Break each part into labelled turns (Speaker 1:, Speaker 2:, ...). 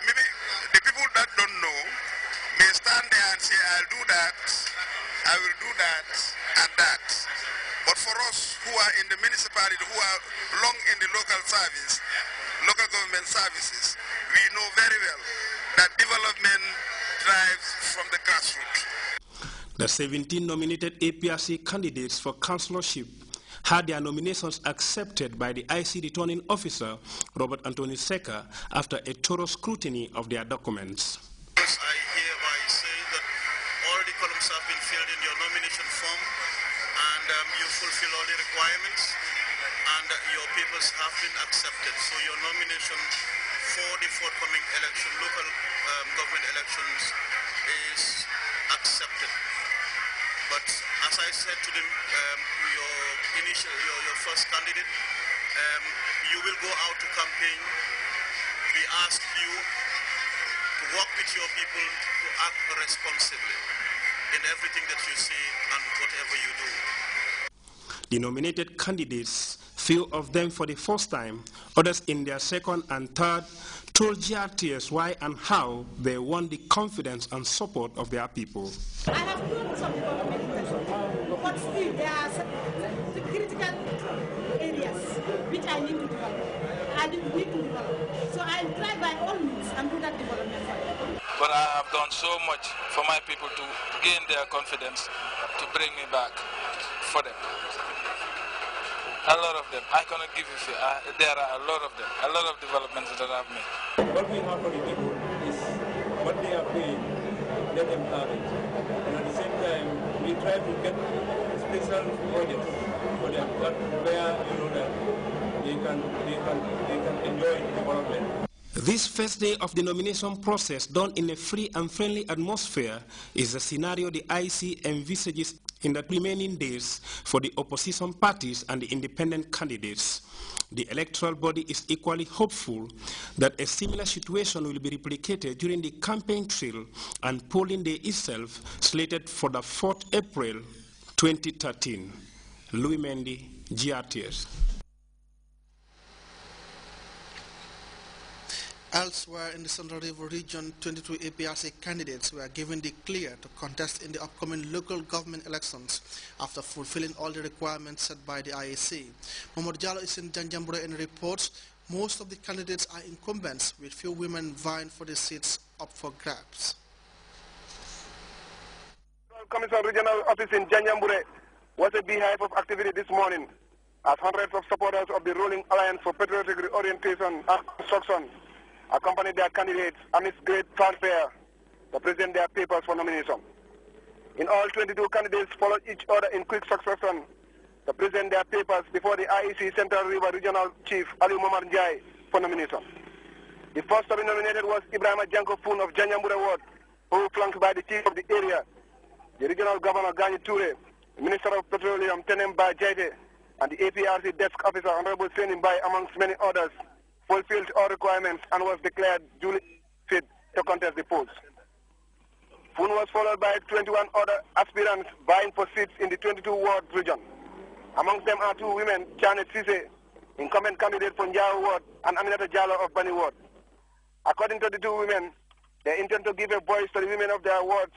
Speaker 1: maybe the people that don't know may stand there and say, I'll do that, I will do that, and that. But for us who are in the municipality, who are long in the local service, local government services, we know very well that development drives from the grassroots.
Speaker 2: The 17 nominated APRC candidates for councillorship had their nominations accepted by the IC returning officer, Robert Anthony Seca, after a thorough scrutiny of their documents.
Speaker 3: Yes, I hereby say that all the columns have been filled in your nomination form, and you fulfill all the requirements, and your papers have been accepted. So your nomination for the forthcoming election, local government elections, is accepted. But as I said to them, your first candidate, you will go out to campaign. We ask you to work with your people to act responsibly in everything that you say and whatever you do.
Speaker 2: The nominated candidates, few of them for the first time, others in their second and third, told GRTS why and how they won the confidence and support of their people.
Speaker 4: I have done some development, but still there are the critical areas which I need to develop. I need to develop. So I'll try by all means and do that development for them.
Speaker 5: But I have done so much for my people to gain their confidence to bring me back for them. A lot of them. I cannot give you fear. There are a lot of them. A lot of developments that I've made.
Speaker 6: What we have for the people is what they are paying, let them have it. And at the same time, we try to get special projects for them that where you know that they can enjoy development.
Speaker 2: This first day of the nomination process, done in a free and friendly atmosphere, is the scenario the IC envisages in the remaining days for the opposition parties and the independent candidates. The electoral body is equally hopeful that a similar situation will be replicated during the campaign trail and polling day itself, slated for the 4th April 2013. Louis Mendy, GRTS.
Speaker 7: Elsewhere in the Central River region, 22 APRC candidates were given the clear to contest in the upcoming local government elections after fulfilling all the requirements set by the IAC. Mohamed Jallo is in Janjambure and reports most of the candidates are incumbents, with few women vying for the seats up for grabs.
Speaker 8: Commission Regional Office in Janjambure was a beehive of activity this morning as hundreds of supporters of the ruling Alliance for Patriotic Reorientation and Construction accompanied their candidates amidst great fanfare to present their papers for nomination. In all, 22 candidates followed each other in quick succession to present their papers before the IEC Central River Regional Chief Ali Momar Njai for nomination. The first to be nominated was Ibrahima Janko Foon of Janjambure Ward, who flanked by the chief of the area, the Regional Governor Gani Toure, the Minister of Petroleum Tenem Ba Jaite, and the APRC Desk Officer Honorable Senin Bai, amongst many others, fulfilled all requirements and was declared duly fit to contest the polls. Foon was followed by 21 other aspirants vying for seats in the 22 ward region. Amongst them are two women, Janet Sise, incumbent candidate for Njao Ward, and Aminata Jallo of Bani Ward. According to the two women, they intend to give a voice to the women of their wards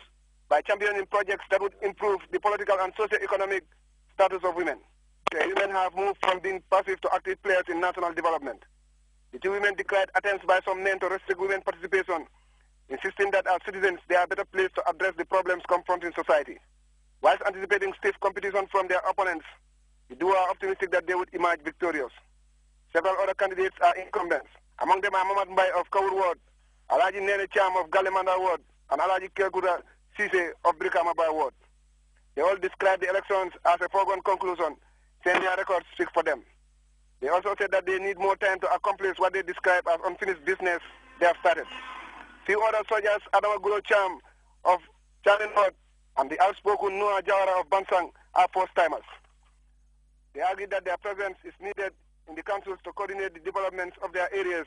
Speaker 8: by championing projects that would improve the political and socio-economic status of women. The women have moved from being passive to active players in national development. The two women declared attempts by some men to restrict women participation, insisting that as citizens they are better placed to address the problems confronting society. Whilst anticipating stiff competition from their opponents, the duo are optimistic that they would emerge victorious. Several other candidates are incumbents. Among them are Mamad Mbai of Kawur Ward, Alaji Nene Cham of Galemanda Ward, and Alaji Kekuda Sise of Brikamaba Ward. They all described the elections as a foregone conclusion, saying their records speak for them. They also said that they need more time to accomplish what they describe as unfinished business they have started. Few other soldiers, Adama Gulo Cham of Challenge North and the outspoken Noah Jawara of Bansang, are first-timers. They argued that their presence is needed in the councils to coordinate the developments of their areas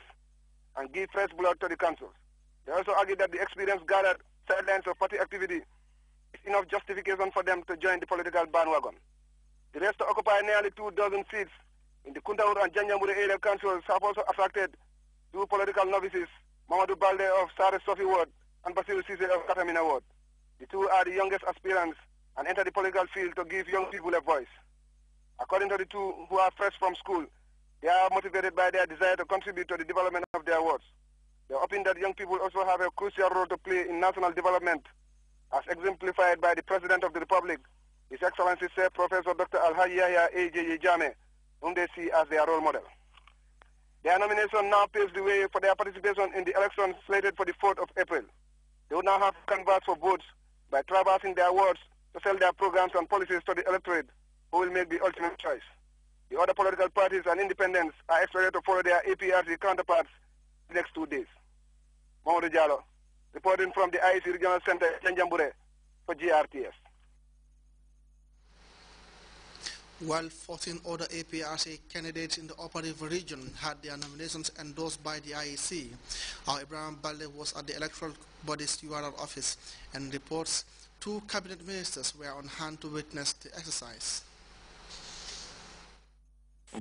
Speaker 8: and give fresh blood to the councils. They also argued that the experience gathered sidelines of party activity is enough justification for them to join the political bandwagon. The rest to occupy nearly 24 seats in the Kuntaur and Janjambure area councils have also attracted two political novices, Mamadou Balde of Sare Sofi Ward, and Basil Cisse of Katamina Ward. The two are the youngest aspirants and enter the political field to give young people a voice. According to the two who are fresh from school, they are motivated by their desire to contribute to the development of their wards. They are hoping that young people also have a crucial role to play in national development, as exemplified by the President of the Republic, His Excellency Sir Professor Dr. Alhaji Yahya A.J. Jammeh, whom they see as their role model. Their nomination now paves the way for their participation in the elections slated for the 4th of April. They will now have to canvass for votes by traversing their wards to sell their programs and policies to the electorate, who will make the ultimate choice. The other political parties and independents are expected to follow their APRC counterparts the next 2 days. Mamadou Diallo, reporting from the IEC Regional Center in Janjambure for GRTS.
Speaker 7: While 14 other APRC candidates in the Upper River region had their nominations endorsed by the IEC, Ibrahim Balde was at the electoral body's URR office and reports 2 cabinet ministers were on hand to witness the exercise.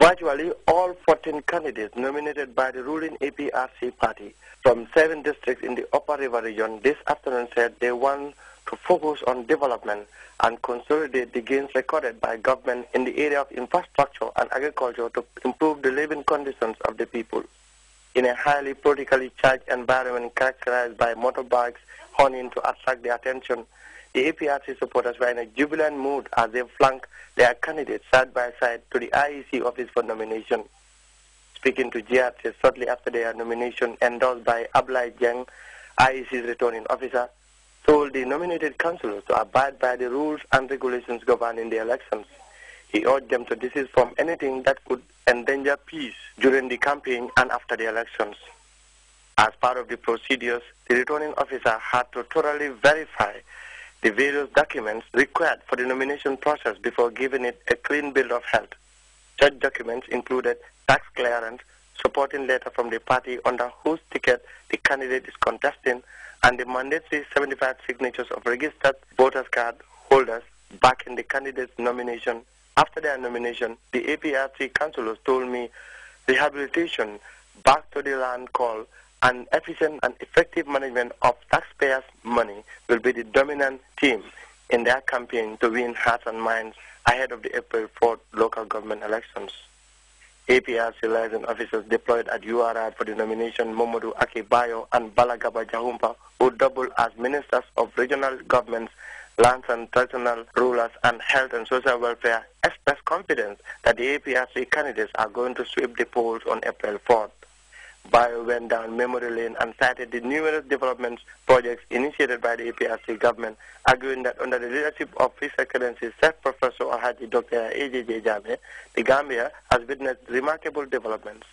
Speaker 9: Virtually all 14 candidates nominated by the ruling APRC party from 7 districts in the Upper River region this afternoon said they want to focus on development and consolidate the gains recorded by government in the area of infrastructure and agriculture to improve the living conditions of the people. In a highly politically charged environment characterized by motorbikes honking to attract the attention, the APRC supporters were in a jubilant mood as they flanked their candidates side by side to the IEC office for nomination. Speaking to GRTS shortly after their nomination endorsed by Ablai Jeng, IEC's returning officer, told the nominated councillors to abide by the rules and regulations governing the elections. He urged them to desist from anything that could endanger peace during the campaign and after the elections. As part of the procedures, the returning officer had to thoroughly verify the various documents required for the nomination process before giving it a clean bill of health. Such documents included tax clearance, supporting letter from the party under whose ticket the candidate is contesting, and the mandatory 75 signatures of registered voters card holders backing the candidate's nomination. After their nomination, the APRC councillors told me rehabilitation, back to the land call, and efficient and effective management of taxpayers' money will be the dominant theme in their campaign to win hearts and minds ahead of the April 4th local government elections. APRC liaison officers deployed at URR for the nomination Momodu Akibayo and Balagaba Jahumpa, who double as ministers of regional governments, lands and traditional rulers, and health and social welfare, expressed confidence that the APRC candidates are going to sweep the polls on April 4th. Bayo went down memory lane and cited the numerous development projects initiated by the APRC government, arguing that under the leadership of His Excellency Sir Professor Alhaji Dr. A.J. Jammeh, the Gambia has witnessed remarkable developments.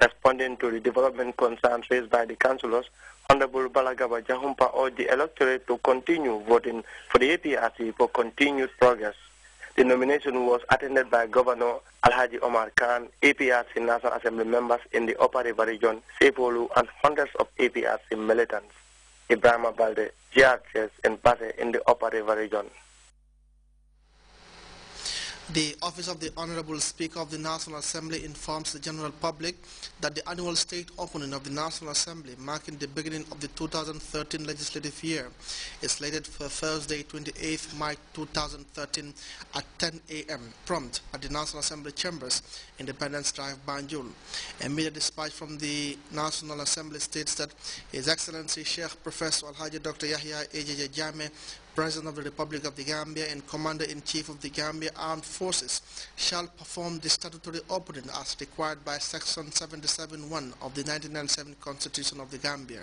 Speaker 9: Responding to the development concerns raised by the councillors, Honorable Balagaba Jahumpa urged the electorate to continue voting for the APRC for continued progress. The nomination was attended by Governor Alhaji Omar Khan, APRC National Assembly members in the Upper River region, Sefolu, and hundreds of APRC militants. Ibrahim Balde, GRTS in Base in the Upper River region.
Speaker 7: The Office of the Honorable Speaker of the National Assembly informs the general public that the annual state opening of the National Assembly, marking the beginning of the 2013 legislative year, is slated for Thursday, 28th March 2013 at 10 a.m. prompt at the National Assembly Chambers, Independence Drive, Banjul. A media dispatch from the National Assembly states that His Excellency Sheikh Professor Alhaji Dr. Yahya A.J. Jammeh, President of the Republic of the Gambia and Commander-in-Chief of the Gambia Armed Forces, shall perform the statutory opening as required by Section 77(1) of the 1997 Constitution of the Gambia.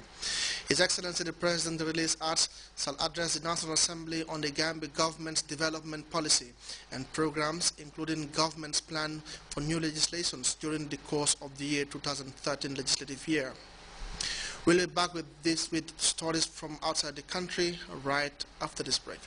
Speaker 7: His Excellency the President, the release arts, shall address the National Assembly on the Gambia government's development policy and programs, including government's plan for new legislations during the course of the year 2013 legislative year. We'll be back with stories from outside the country right after this break.